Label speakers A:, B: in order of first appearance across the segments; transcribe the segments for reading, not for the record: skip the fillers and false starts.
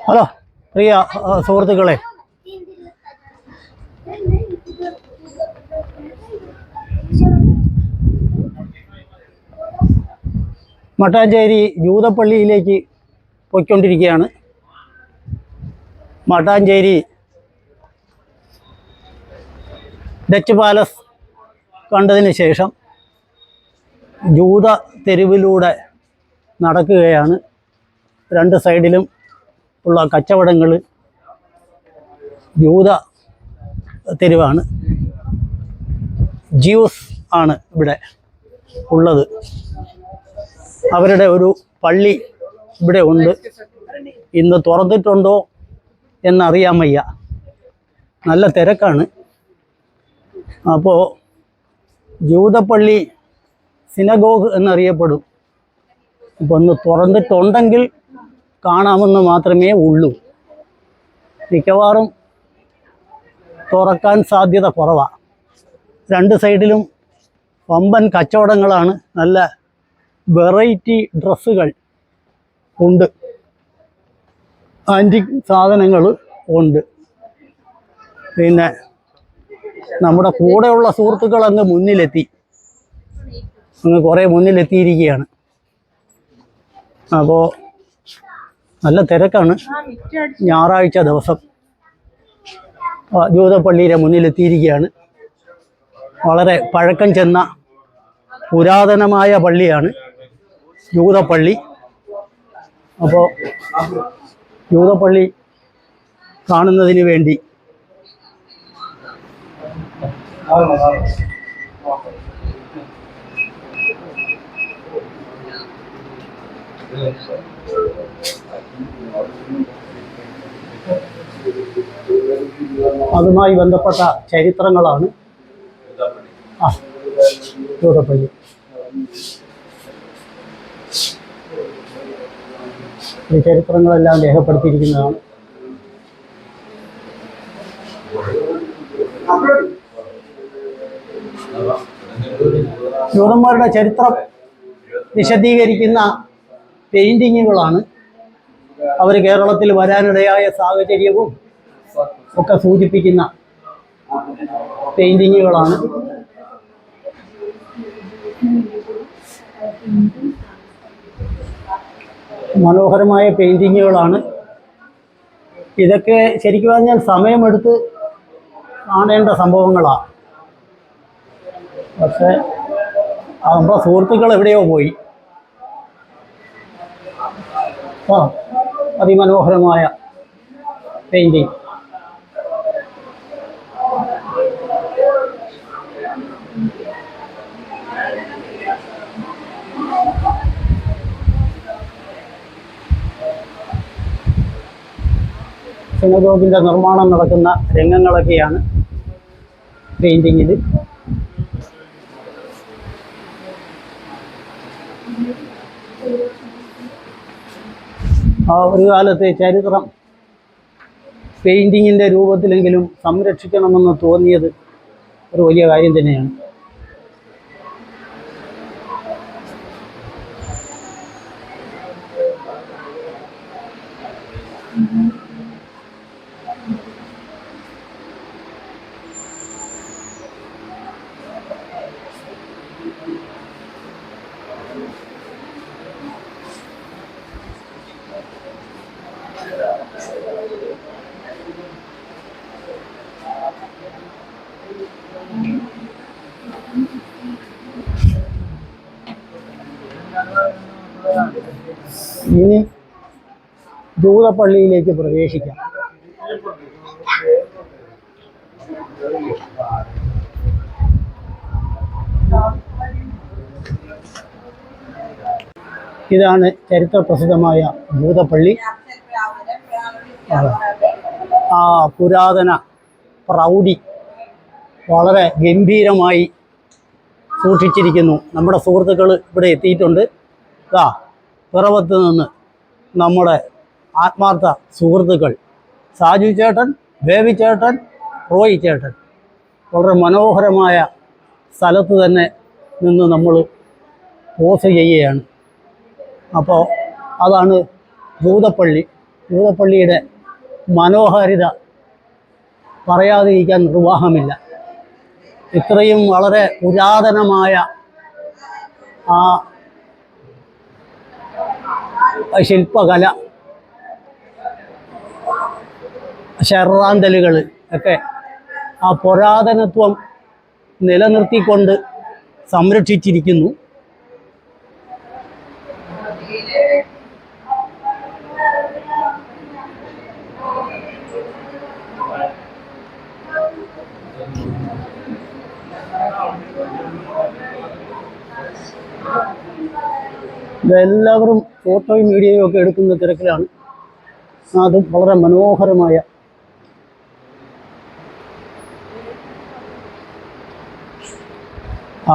A: Hello പ്രിയ സുഹൃത്തുക്കളെ, മട്ടാഞ്ചേരി ജൂതപ്പള്ളിയിലേക്ക് പോയിക്കൊണ്ടിരിക്കുകയാണ്. മട്ടാഞ്ചേരി ഡച്ച് പാലസ് കണ്ടതിന് ശേഷം ജൂത തെരുവിലൂടെ നടക്കുകയാണ്. രണ്ട് സൈഡിലും ഉള്ള കച്ചവടങ്ങൾ ജൂത തെരുവാണ്. ജ്യൂസ് ആണ് ഇവിടെ ഉള്ളത്. അവരുടെ ഒരു പള്ളി ഇവിടെ ഉണ്ട്. ഇന്ന് തുറന്നിട്ടുണ്ടോ എന്നറിയാൻ വയ്യ, നല്ല തിരക്കാണ്. അപ്പോൾ ജൂതപ്പള്ളി സിനഗോഗ് എന്നറിയപ്പെടും. അപ്പോൾ ഒന്ന് തുറന്നിട്ടുണ്ടെങ്കിൽ കാണാമെന്ന് മാത്രമേ ഉള്ളൂ. മിക്കവാറും തുറക്കാൻ സാധ്യത കുറവാണ്. രണ്ട് സൈഡിലും വമ്പൻ കച്ചവടങ്ങളാണ്. നല്ല വെറൈറ്റി ഡ്രസ്സുകൾ ഉണ്ട്, ആൻറ്റിക് സാധനങ്ങൾ ഉണ്ട്. പിന്നെ നമ്മുടെ കൂടെയുള്ള സുഹൃത്തുക്കൾ അങ്ങ് മുന്നിലെത്തി, കുറേ മുന്നിലെത്തിയിരിക്കുകയാണ്. അപ്പോൾ നല്ല തിരക്കാണ്. ഞായറാഴ്ച ദിവസം ജൂതപ്പള്ളിയുടെ മുന്നിലെത്തിയിരിക്കുകയാണ്. വളരെ പഴക്കം ചെന്ന പുരാതനമായ പള്ളിയാണ് ജൂതപ്പള്ളി. അപ്പോൾ ജൂതപ്പള്ളി കാണുന്നതിന് വേണ്ടി അതുമായി ബന്ധപ്പെട്ട ചരിത്രങ്ങളാണ് ജൂതപ്പള്ളി. ഈ ചരിത്രങ്ങളെല്ലാം രേഖപ്പെടുത്തിയിരിക്കുന്നതാണ്. ജൂതന്മാരുടെ ചരിത്രം വിശദീകരിക്കുന്ന പെയിൻറ്റിങ്ങുകളാണ്. അവർ കേരളത്തിൽ വരാനിടയായ സാഹചര്യവും ഒക്കെ സൂചിപ്പിക്കുന്ന പെയിൻറ്റിങ്ങുകളാണ്. മനോഹരമായ പെയിൻറ്റിങ്ങുകളാണ്. ഇതൊക്കെ ശരിക്കും പറഞ്ഞാൽ സമയമെടുത്ത് കാണേണ്ട സംഭവങ്ങളാണ്. പക്ഷേ നമ്മുടെ സുഹൃത്തുക്കൾ എവിടെയോ പോയി. അതിമനോഹരമായ പെയിൻറ്റിങ്. സിനഗോഗിൻ്റെ നിർമ്മാണം നടക്കുന്ന രംഗങ്ങളൊക്കെയാണ് പെയിൻറ്റിങ്ങിൽ. ഒരു കാലത്തെ ചരിത്രം പെയിൻറ്റിങ്ങിൻ്റെ രൂപത്തിലെങ്കിലും സംരക്ഷിക്കണമെന്ന് തോന്നിയത് ഒരു വലിയ കാര്യം തന്നെയാണ്. ഇനി ജൂതപ്പള്ളിയിലേക്ക് പ്രവേശിക്കാം. ഇതാണ് ചരിത്രപ്രസിദ്ധമായ ജൂതപ്പള്ളി. ആ പുരാതന പ്രൗഢി വളരെ ഗംഭീരമായി സൂക്ഷിച്ചിരിക്കുന്നു. നമ്മുടെ സുഹൃത്തുക്കൾ ഇവിടെ എത്തിയിട്ടുണ്ട്. പിറവത്ത് നിന്ന് നമ്മുടെ ആത്മാർത്ഥ സുഹൃത്തുക്കൾ സാജു ചേട്ടൻ, ബേബി ചേട്ടൻ, റോയി ചേട്ടൻ വളരെ മനോഹരമായ സ്ഥലത്ത് തന്നെ നിന്ന് നമ്മൾ പോസ് ചെയ്യുകയാണ്. അപ്പോൾ അതാണ് ജൂതപ്പള്ളി. ജൂതപ്പള്ളിയുടെ മനോഹാരിത പറയാതിരിക്കാൻ നിർവാഹമില്ല. ഇത്രയും വളരെ പുരാതനമായ ആ ശില്പകല, ഷെറാന്തലുകൾ ഒക്കെ ആ പുരാതനത്വം നിലനിർത്തിക്കൊണ്ട് സംരക്ഷിച്ചിരിക്കുന്നു. ഇതെല്ലാവരും ഫോട്ടോയും വീഡിയോയും ഒക്കെ എടുക്കുന്ന തിരക്കിലാണ്. അതും വളരെ മനോഹരമായ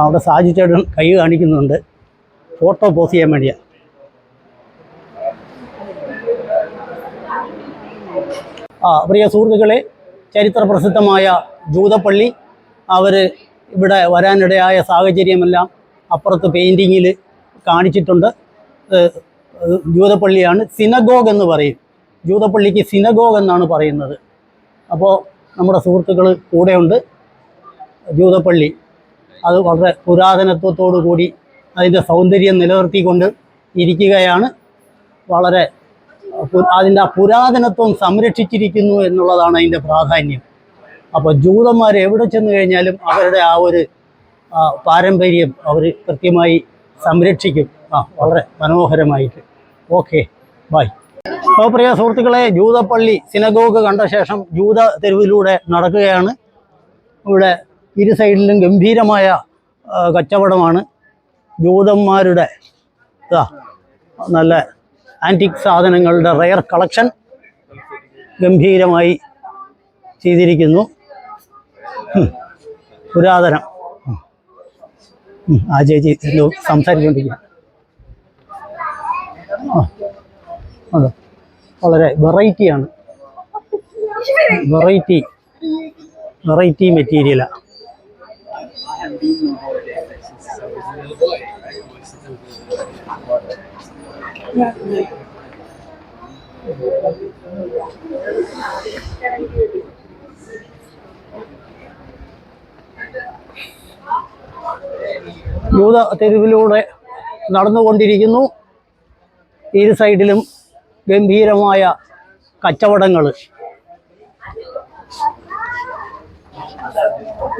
A: അവിടെ സാജി ചേട്ടൻ കൈ കാണിക്കുന്നുണ്ട്, ഫോട്ടോ പോസ്റ്റ് ചെയ്യാൻ വേണ്ടിയാണ്. പ്രിയ സുഹൃത്തുക്കളെ, ചരിത്ര പ്രസിദ്ധമായ ജൂതപ്പള്ളി, അവർ ഇവിടെ വരാനിടയായ സാഹചര്യമെല്ലാം അപ്പുറത്ത് പെയിൻറ്റിങ്ങിൽ കാണിച്ചിട്ടുണ്ട്. ജൂതപ്പള്ളിയാണ്, സിനഗോഗ് എന്ന് പറയും. ജൂതപ്പള്ളിക്ക് സിനഗോഗ് എന്നാണ് പറയുന്നത്. അപ്പോൾ നമ്മുടെ സുഹൃത്തുക്കൾ കൂടെയുണ്ട്. ജൂതപ്പള്ളി അത് വളരെ പുരാതനത്വത്തോടു കൂടി അതിൻ്റെ സൗന്ദര്യം നിലനിർത്തിക്കൊണ്ട് ഇരിക്കുകയാണ്. വളരെ അതിൻ്റെ ആ പുരാതനത്വം സംരക്ഷിച്ചിരിക്കുന്നു എന്നുള്ളതാണ് അതിൻ്റെ പ്രാധാന്യം. അപ്പോൾ ജൂതന്മാർ എവിടെ ചെന്ന് കഴിഞ്ഞാലും അവരുടെ ആ ഒരു പാരമ്പര്യം അവർ കൃത്യമായി സംരക്ഷിക്കും. വളരെ മനോഹരമായിട്ട്. Okay, bye. അപ്പോൾ പ്രിയ സുഹൃത്തുക്കളെ, ജൂതപ്പള്ളി സിനഗോഗ് കണ്ട ശേഷം ജൂത തെരുവിലൂടെ നടക്കുകയാണ്. ഇവിടെ ഇരു സൈഡിലും ഗംഭീരമായ കച്ചവടമാണ്. ജൂതന്മാരുടെ നല്ല ആൻറ്റിക് സാധനങ്ങളുടെ റെയർ കളക്ഷൻ ഗംഭീരമായി ചെയ്തിരിക്കുന്നു. പുരാതനം. ആ ചേച്ചി എന്തോ സംസാരിച്ചുകൊണ്ടിരിക്കുന്നു. അതെ, വളരെ വെറൈറ്റിയാണ്. വെറൈറ്റി മെറ്റീരിയലാണ്. ജൂത തെരുവിലൂടെ നടന്നുകൊണ്ടിരിക്കുന്നു. ഇരു സൈഡിലും ഗംഭീരമായ കച്ചവടങ്ങൾ.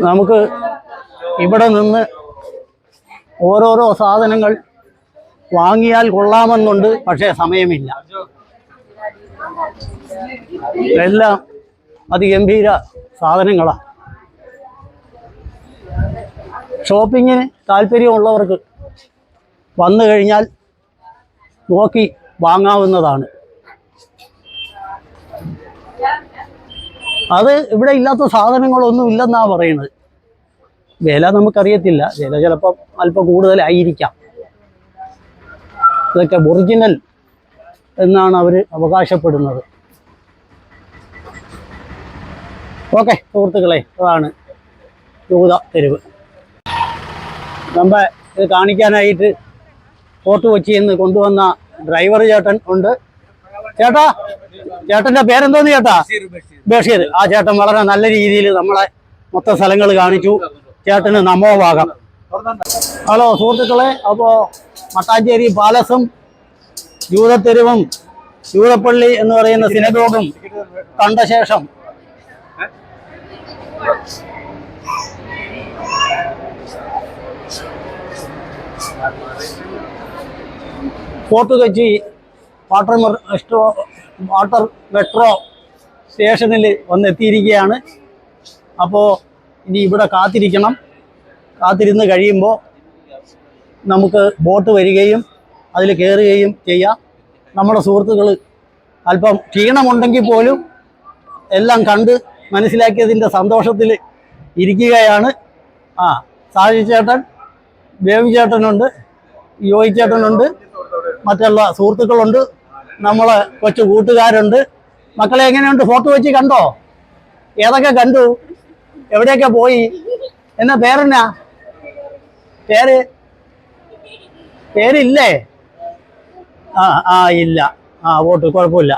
A: നമുക്ക് ഇവിടെ നിന്ന് ഓരോരോ സാധനങ്ങൾ വാങ്ങിയാൽ കൊള്ളാമെന്നുണ്ട്, പക്ഷേ സമയമില്ല. എല്ലാം അതിഗംഭീര സാധനങ്ങളാണ്. ഷോപ്പിങ്ങിന് താല്പര്യമുള്ളവർക്ക് വന്നു കഴിഞ്ഞാൽ നോക്കി വാങ്ങാവുന്നതാണ്. അത് ഇവിടെ ഇല്ലാത്ത സാധനങ്ങളൊന്നും ഇല്ലെന്നാണ് പറയുന്നത്. വില നമുക്കറിയത്തില്ല, വില ചിലപ്പം അല്പം കൂടുതലായിരിക്കാം. ഇതൊക്കെ ഒറിജിനൽ എന്നാണ് അവർ അവകാശപ്പെടുന്നത്. ഓക്കെ സുഹൃത്തുക്കളെ, അതാണ് ജൂത തെരുവ്. നമ്മൾ ഇത് കാണിക്കാനായിട്ട് ഫോർട്ട് കൊച്ചിയിൽ നിന്ന് കൊണ്ടുവന്ന ഡ്രൈവർ ചേട്ടൻ ഉണ്ട്. ചേട്ടൻ്റെ പേരെന്തോന്ന് ചേട്ടാ? ബഷീർ. ആ ചേട്ടൻ വളരെ നല്ല രീതിയിൽ നമ്മളെ മൊത്തം സ്ഥലങ്ങൾ കാണിച്ചു. ചേട്ടന് നമോഭാഗം. ഹലോ സുഹൃത്തുക്കളെ, അപ്പോൾ മട്ടാഞ്ചേരി പാലസും ജൂതത്തെരുവും ജൂതപ്പള്ളി എന്ന് പറയുന്ന സിനഗോഗും കണ്ട ശേഷം ഫോർട്ട് കൊച്ചി വാട്ടർ മെട്രോ സ്റ്റേഷനിൽ വന്നെത്തിയിരിക്കുകയാണ്. അപ്പോൾ ഇനി ഇവിടെ കാത്തിരുന്ന് കഴിയുമ്പോൾ നമുക്ക് ബോട്ട് വരികയും അതിൽ കയറുകയും ചെയ്യാം. നമ്മുടെ സുഹൃത്തുക്കൾ അല്പം ക്ഷീണമുണ്ടെങ്കിൽ പോലും എല്ലാം കണ്ട് മനസ്സിലാക്കിയതിൻ്റെ സന്തോഷത്തിൽ ഇരിക്കുകയാണ്. സാജി ചേട്ടൻ, ബേബി ചേട്ടനുണ്ട്, യോയി ചേട്ടനുണ്ട്, മറ്റുള്ള സുഹൃത്തുക്കളുണ്ട്, നമ്മളെ കൊച്ചു കൂട്ടുകാരുണ്ട്. മക്കളെ എങ്ങനെയുണ്ട്? ഫോർട്ട് കൊച്ചി കണ്ടോ? ഏതൊക്കെ കണ്ടു? എവിടെയൊക്കെ പോയി? എന്നാ പേരെന്നാ? പേരില്ലേ? ഇല്ല. വോട്ട് കുഴപ്പമില്ല.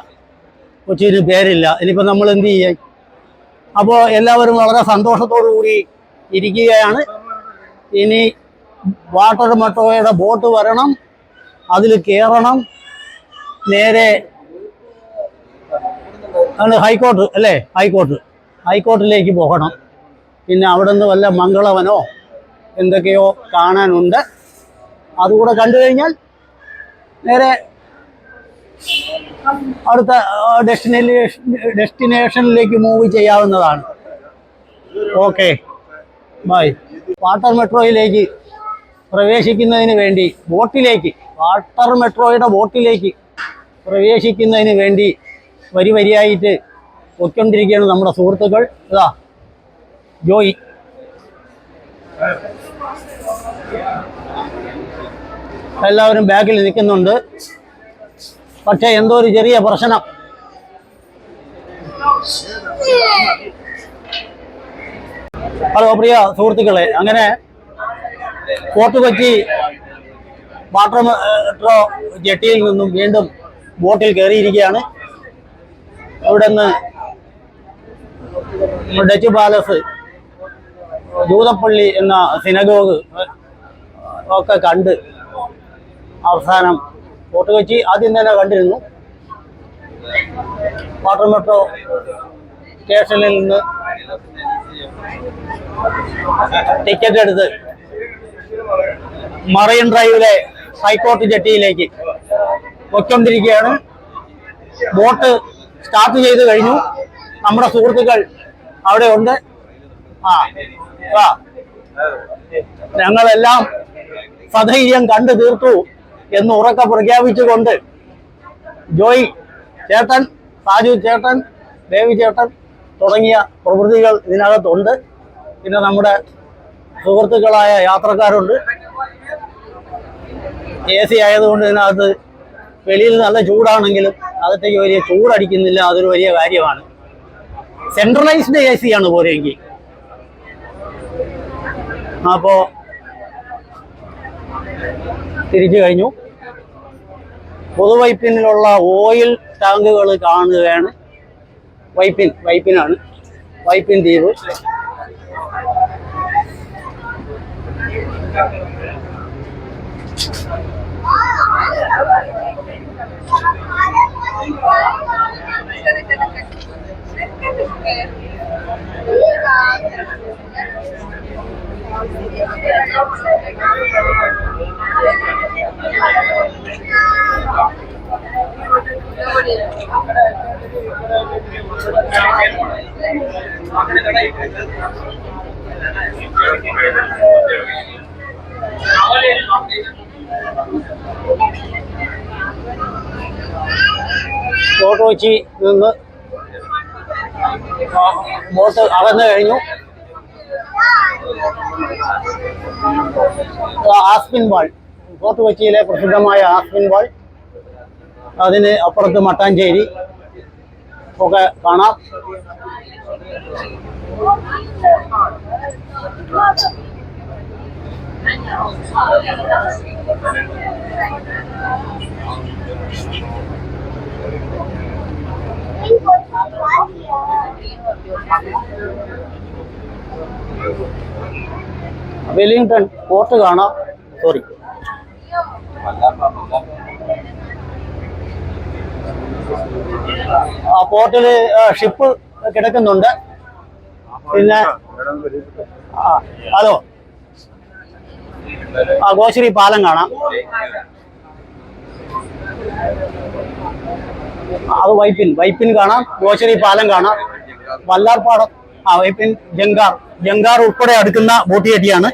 A: കൊച്ചിന് പേരില്ല. ഇനിയിപ്പോൾ നമ്മൾ എന്ത് ചെയ്യാം? അപ്പോൾ എല്ലാവരും വളരെ സന്തോഷത്തോടു കൂടി ഇരിക്കുകയാണ്. ഇനി വാട്ടർ മെട്രോയുടെ ബോട്ട് വരണം, അതിൽ കയറണം, നേരെ ഹൈക്കോർട്ട് അല്ലേ, ഹൈക്കോർട്ടിലേക്ക് പോകണം. പിന്നെ അവിടെ നിന്ന് വല്ല മംഗളവനോ എന്തൊക്കെയോ കാണാനുണ്ട്. അതുകൂടെ കണ്ടു കഴിഞ്ഞാൽ നേരെ അടുത്ത ഡെസ്റ്റിനേഷനിലേക്ക് മൂവ് ചെയ്യാവുന്നതാണ്. Okay, bye. വാട്ടർ മെട്രോയിലേക്ക് പ്രവേശിക്കുന്നതിന് വേണ്ടി വാട്ടർ മെട്രോയുടെ ബോട്ടിലേക്ക് പ്രവേശിക്കുന്നതിന് വേണ്ടി വരിയായിട്ട് പൊയ്ക്കൊണ്ടിരിക്കുകയാണ് നമ്മുടെ സുഹൃത്തുക്കൾ. ഇതാ ജോയി, എല്ലാവരും ബാക്കിൽ നിൽക്കുന്നുണ്ട്. പക്ഷേ എന്തോ ഒരു ചെറിയ പ്രശ്നം. ഹലോ പ്രിയ സുഹൃത്തുക്കളെ, അങ്ങനെ ഫോർട്ട് കൊച്ചി വാട്ടർ മെട്രോ ജെട്ടിയിൽ നിന്നും വീണ്ടും ബോട്ടിൽ കയറിയിരിക്കുകയാണ്. അവിടെ നിന്ന് ഡച്ച് പാലസ്, ജൂതപ്പള്ളി എന്ന സിനഗോഗ് ഒക്കെ കണ്ട് അവസാനം ഫോർട്ട് കൊച്ചി ആദ്യം തന്നെ കണ്ടിരുന്നു. വാട്ടർ മെട്രോ സ്റ്റേഷനിൽ നിന്ന് ടിക്കറ്റ് എടുത്ത് മറൈൻ ഡ്രൈവിലെ ഹൈക്കോർട്ട് ജെട്ടിയിലേക്ക് പൊയ്ക്കൊണ്ടിരിക്കുകയാണ്. ബോട്ട് സ്റ്റാർട്ട് ചെയ്ത് കഴിഞ്ഞു. നമ്മുടെ സുഹൃത്തുക്കൾ അവിടെ ഉണ്ട്. ഞങ്ങളെല്ലാം സധൈര്യം കണ്ടു തീർത്തു എന്ന് ഉറക്കെ പ്രഖ്യാപിച്ചുകൊണ്ട് ജോയി ചേട്ടൻ, സാജു ചേട്ടൻ, ദേവി ചേട്ടൻ തുടങ്ങിയ പ്രവൃത്തികൾ ഇതിനകത്തുണ്ട്. പിന്നെ നമ്മുടെ സുഹൃത്തുക്കളായ യാത്രക്കാരുണ്ട്. AC ആയതുകൊണ്ട് ഇതിനകത്ത് വെളിയിൽ നല്ല ചൂടാണെങ്കിലും അകത്തേക്ക് വലിയ ചൂടടിക്കുന്നില്ല. അതൊരു വലിയ കാര്യമാണ്. സെൻട്രലൈസ്ഡ് AC ആണ് പോരെങ്കിൽ. അപ്പോൾ തിരിച്ചു കഴിഞ്ഞു. പൊതുവൈപ്പിനിലുള്ള ഓയിൽ ടാങ്കുകൾ കാണുകയാണ്. വൈപ്പിനാണ്, വൈപ്പിൻ ദ്വീപ്. ഫോർട്ട് കൊച്ചി നിന്ന് ബോട്ട് അകന്നു കഴിഞ്ഞു. ആസ്പിൻ വാൾ, ഫോർട്ട് കൊച്ചിയിലെ പ്രസിദ്ധമായ ആസ്പിൻ വാൾ, അതിന് അപ്പുറത്ത് മട്ടാഞ്ചേരി ഒക്കെ കാണാം. വെല്ലിംഗ്ടൺ പോർട്ട് കാണാം. സോറി, ആ പോർട്ടിൽ ഷിപ്പ് കിടക്കുന്നുണ്ട്. പിന്നെ ഹലോ, ഗോശ്രീ പാലം കാണാം. അത് വൈപ്പിൻ കാണാം. ഗോശ്രീ പാലം കാണാം. വല്ലാർപാടം, വൈപ്പിൻ, ജങ്കാർ ഉൾപ്പെടെ അടുക്കുന്ന ബോട്ട് ജെട്ടിയാണ്.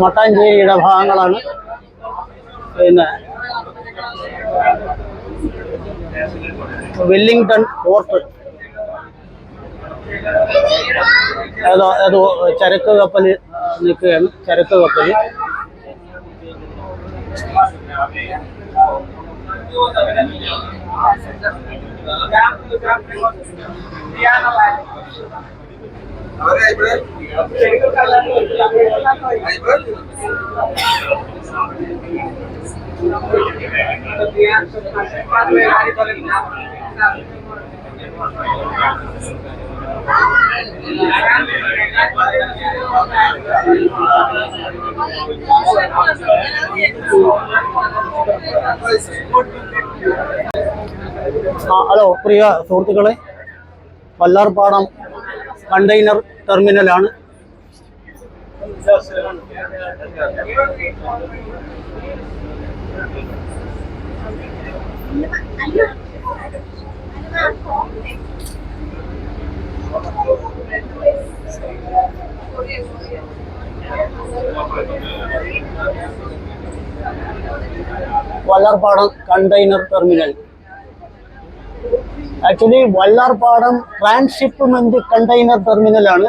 A: മട്ടാഞ്ചേരിയുടെ ഭാഗങ്ങളാണ്. പിന്നെ വെല്ലിംഗ്ടൺ പോർട്ട്, ഏതോ ചരക്ക് കപ്പൽ നിൽക്കുകയാണ്. ചരക്ക് കപ്പൽ ഹലോ പ്രിയ സുഹൃത്തുക്കളെ, വല്ലാർപാടം കണ്ടെയ്നർ ടെർമിനലാണ്. Vallarpadam container terminal. Actually Vallarpadam transhipment container ടെർമിനലാണ്.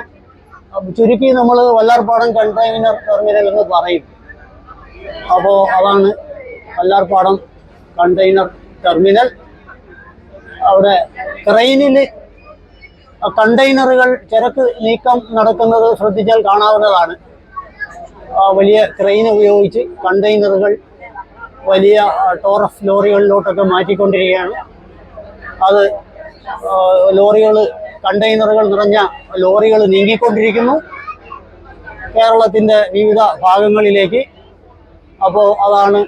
A: ചുരുക്കി നമ്മൾ വല്ലാർപാടം കണ്ടെയ്നർ ടെർമിനൽ എന്ന് പറയും. അപ്പോൾ അതാണ് വല്ലാർപാടം കണ്ടെയ്നർ ടെർമിനൽ. അവിടെ ക്രെയിനിൽ കണ്ടെയ്നറുകൾ ചരക്ക് നീക്കം നടക്കുന്നത് ശ്രദ്ധിച്ചാൽ കാണാവുന്നതാണ്. വലിയ ക്രെയിൻ ഉപയോഗിച്ച് കണ്ടെയ്നറുകൾ വലിയ ടോറസ് ലോറികളിലോട്ടൊക്കെ മാറ്റിക്കൊണ്ടിരിക്കുകയാണ്. അത് കണ്ടെയ്നറുകൾ നിറഞ്ഞ ലോറികൾ നീങ്ങിക്കൊണ്ടിരിക്കുന്നു കേരളത്തിൻ്റെ വിവിധ ഭാഗങ്ങളിലേക്ക്. അപ്പോൾ അതാണ്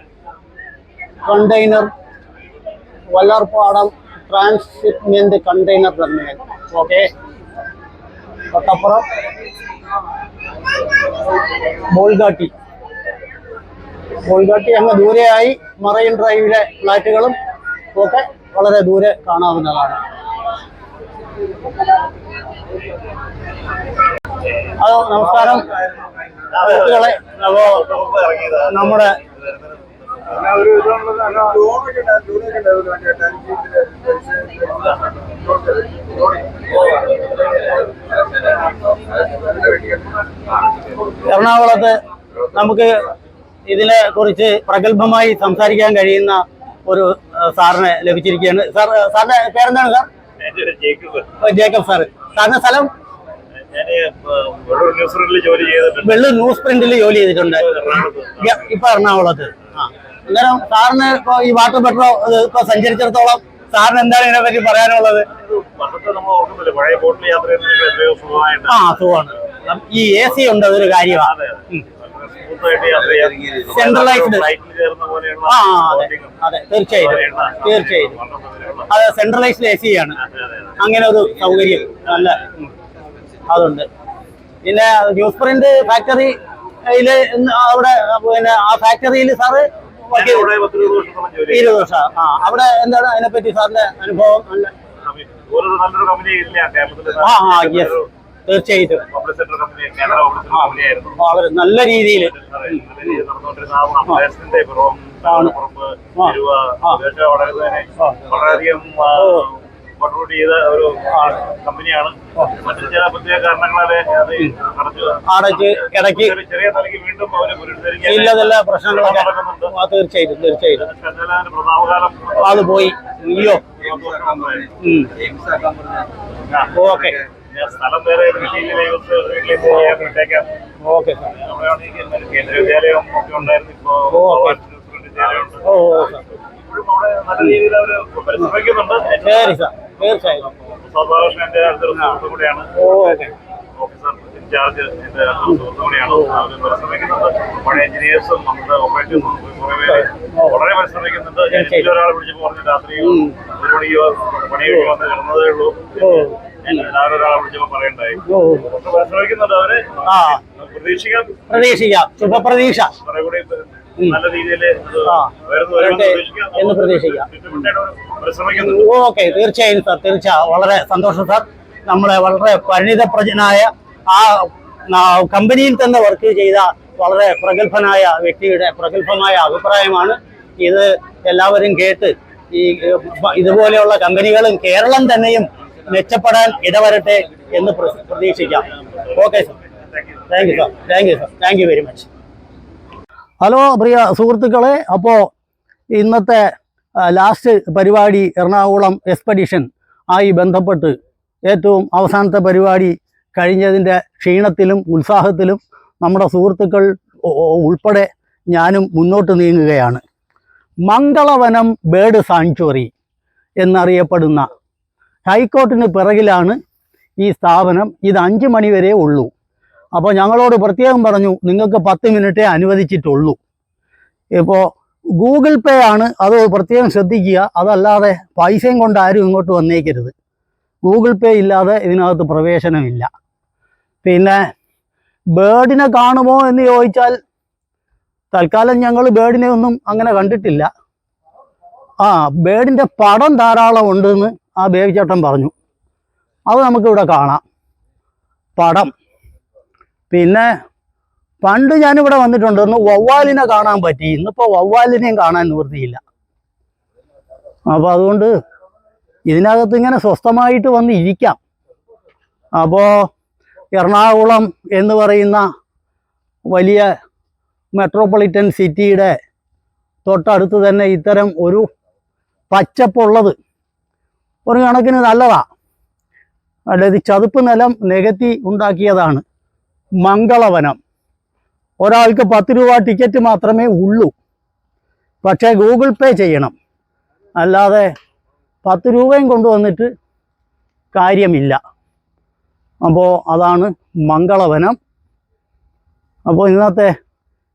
A: container Vallarpadam transhipment container terminal. Okay, തൊട്ടപ്പുറം ബോൾഗാട്ടി അങ്ങ് ദൂരെയായി മറൈൻ ഡ്രൈവിലെ ഫ്ലാറ്റുകളും ഒക്കെ വളരെ ദൂരെ കാണാവുന്നതാണ്. ഹലോ, നമസ്കാരം സുഹൃത്തുക്കളെ. അപ്പോൾ നമ്മുടെ എറണാകുളത്ത് നമുക്ക് ഇതിനെ കുറിച്ച് പ്രഗത്ഭമായി സംസാരിക്കാൻ കഴിയുന്ന ഒരു സാറിനെ ലഭിച്ചിരിക്കുകയാണ്. സാറിന്റെ പേരെന്താണ് സാർ? Jacob sir. സാറിന്റെ സ്ഥലം? വെള്ളൂർ ന്യൂസ് പ്രിന്റിൽ ജോലി ചെയ്തിട്ടുണ്ട്. ഇപ്പൊ എറണാകുളത്ത്. അന്നേരം സാറിന് ഇപ്പൊ ഈ വാട്ടർ മെട്രോ ഇപ്പൊ സഞ്ചരിച്ചിടത്തോളം സാറിന് എന്താണ് ഇതിനെ പറ്റി പറയാനുള്ളത്? സുഖമാണ്. ഈ AC ഉണ്ട്, അതൊരു കാര്യമാണ്. സെൻട്രലൈസ്ഡ്. അതെ, തീർച്ചയായും അതെ, സെൻട്രലൈസ്ഡ് AC ആണ്. അങ്ങനെ ഒരു സൗകര്യം നല്ല അതുണ്ട്. പിന്നെ ന്യൂസ് പ്രിന്റ് ഫാക്ടറിയില് അവിടെ പിന്നെ ആ ഫാക്ടറിയിൽ സാറ് 20 വർഷം. അവിടെ എന്താണ് അതിനെപ്പറ്റി സാറിന്റെ അനുഭവം? തീർച്ചയായിട്ടും വളരെ നല്ല രീതിയിൽ
B: വളരെയധികം കോൺട്രിബ്യൂട്ട് ചെയ്ത ഒരു കമ്പനിയാണ്. മറ്റു ചില പ്രത്യേക കാരണങ്ങളാലെ
A: അടച്ച് കിടക്കി
B: ചെറിയ തലയ്ക്ക് വീണ്ടും അവര്
A: പുനരുദ്ധരിക്കാൻ പ്രശ്നങ്ങളൊക്കെ നടക്കുന്നുണ്ട്. തീർച്ചയായിട്ടും
B: പ്രതാപകാലം
A: അത് പോയി. അയ്യോ, ഓക്കെ.
B: സ്ഥലം വേറെ
A: ഓക്കെ.
B: കേന്ദ്ര വിദ്യാലയം ഒക്കെ ഉണ്ടായിരുന്നു. ഇപ്പോ നല്ല രീതിയിൽ അവര് പരിശ്രമിക്കുന്നുണ്ട്.
A: ശരി സാർ, തീർച്ചയായും.
B: സൗഭാകൃഷ്ണൻ എന്റെ അടുത്തൊരു സുഹൃത്തു കൂടിയാണ്. ഓഫീസർ ഇൻചാർജ് എന്റെ സുഹൃത്തു കൂടിയാണ്. അവർ പരിശ്രമിക്കുന്നുണ്ട്. പഴയ എഞ്ചിനീയേഴ്സും നമ്മുടെ ഓപ്പറേറ്റേഴ്സും കുറെ പേര് വളരെ പരിശ്രമിക്കുന്നുണ്ട്. എനിക്ക് ഒരാളെ വിളിച്ചപ്പോൾ പറഞ്ഞു രാത്രി 1 മണിക്ക് പണി കഴിഞ്ഞ് വന്ന് കിടന്നതേ ഉള്ളൂ. രാവിലെ ഒരാളെ വിളിച്ചപ്പോൾ പറയണ്ടായി. പരിശ്രമിക്കുന്നുണ്ട് അവര്. പ്രതീക്ഷിക്കാം, ശുഭപ്രതീക്ഷ. കുറെ കൂടി നല്ല രീതിയിൽ
A: ആ വരട്ടെ എന്ന് പ്രതീക്ഷിക്കാം. ഓക്കെ, തീർച്ചയായും സാർ, വളരെ സന്തോഷം സാർ. നമ്മളെ വളരെ പരിണിതപ്രജ്ഞനായ ആ കമ്പനിയിൽ തന്നെ വർക്ക് ചെയ്ത വളരെ പ്രഗത്ഭനായ വ്യക്തിയുടെ പ്രഗത്ഭമായ അഭിപ്രായമാണ് ഇത്. എല്ലാവരും കേട്ട് ഈ ഇതുപോലെയുള്ള കമ്പനികളും കേരളം തന്നെയും മെച്ചപ്പെടാൻ ഇടവരട്ടെ എന്ന് പ്രതീക്ഷിക്കാം. Okay sir, thank you sir, thank you very much. Hello പ്രിയ സുഹൃത്തുക്കളെ, അപ്പോൾ ഇന്നത്തെ ലാസ്റ്റ് പരിപാടി എറണാകുളം എക്സ്പെഡിഷൻ ആയി ബന്ധപ്പെട്ട് ഏറ്റവും അവസാനത്തെ പരിപാടി കഴിഞ്ഞതിൻ്റെ ക്ഷീണത്തിലും ഉത്സാഹത്തിലും നമ്മുടെ സുഹൃത്തുക്കൾ ഉൾപ്പെടെ ഞാനും മുന്നോട്ട് നീങ്ങുകയാണ്. മംഗളവനം ബേർഡ് സാങ്ച്വറി എന്നറിയപ്പെടുന്ന ഹൈക്കോർട്ടിന് പിറകിലാണ് ഈ സ്ഥാപനം. ഇത് 5 മണി വരെ ഉള്ളൂ. അപ്പോൾ ഞങ്ങളോട് പ്രത്യേകം പറഞ്ഞു, നിങ്ങൾക്ക് 10 മിനിറ്റേ അനുവദിച്ചിട്ടുള്ളൂ. ഇപ്പോൾ ഗൂഗിൾ പേ ആണ്, അത് പ്രത്യേകം ശ്രദ്ധിക്കുക. അതല്ലാതെ പൈസയും കൊണ്ട് ആരും ഇങ്ങോട്ട് വന്നേക്കരുത്. ഗൂഗിൾ പേ ഇല്ലാതെ ഇതിനകത്ത് പ്രവേശനമില്ല. പിന്നെ ബേർഡിനെ കാണുമോ എന്ന് ചോദിച്ചാൽ തൽക്കാലം ഞങ്ങൾ ബേർഡിനെ ഒന്നും അങ്ങനെ കണ്ടിട്ടില്ല. ബേർഡിൻ്റെ പടം ധാരാളം ഉണ്ടെന്ന് ആ ബേബി ചേട്ടൻ പറഞ്ഞു. അത് നമുക്കിവിടെ കാണാം, പടം. പിന്നെ പണ്ട് ഞാനിവിടെ വന്നിട്ടുണ്ട്, ഒന്ന് വവ്വാലിനെ കാണാൻ പറ്റി. ഇന്നിപ്പോൾ വവ്വാലിനെയും കാണാൻ നിവൃത്തിയില്ല. അപ്പോൾ അതുകൊണ്ട് ഇതിനകത്ത് ഇങ്ങനെ സ്വസ്ഥമായിട്ട് വന്ന് ഇരിക്കാം. അപ്പോൾ എറണാകുളം എന്ന് പറയുന്ന വലിയ മെട്രോപൊളിറ്റൻ സിറ്റിയുടെ തൊട്ടടുത്ത് തന്നെ ഇത്തരം ഒരു പച്ചപ്പുള്ളത് ഒരു കണക്കിന് നല്ലതാണ്. അതായത് ചതുപ്പ് നിലം നികത്തി ഉണ്ടാക്കിയതാണ് മംഗളവനം. ഒരാൾക്ക് 10 രൂപ ടിക്കറ്റ് മാത്രമേ ഉള്ളൂ. പക്ഷേ ഗൂഗിൾ പേ ചെയ്യണം, അല്ലാതെ 10 രൂപയും കൊണ്ടുവന്നിട്ട് കാര്യമില്ല. അപ്പോൾ അതാണ് മംഗളവനം. അപ്പോൾ ഇന്നത്തെ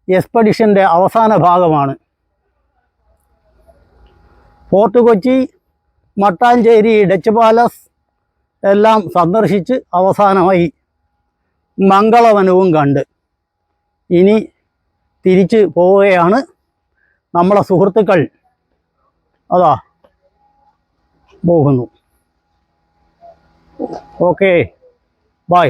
A: എക്സ്പെഡിഷൻ്റെ അവസാന ഭാഗമാണ്. Fort Kochi, Mattancherry, Dutch palace എല്ലാം സന്ദർശിച്ച് അവസാനമായി മംഗളവനവും കണ്ട് ഇനി തിരിച്ച് പോവുകയാണ് നമ്മളെ സുഹൃത്തുക്കൾ. അതാ പോകുന്നു. Okay, by.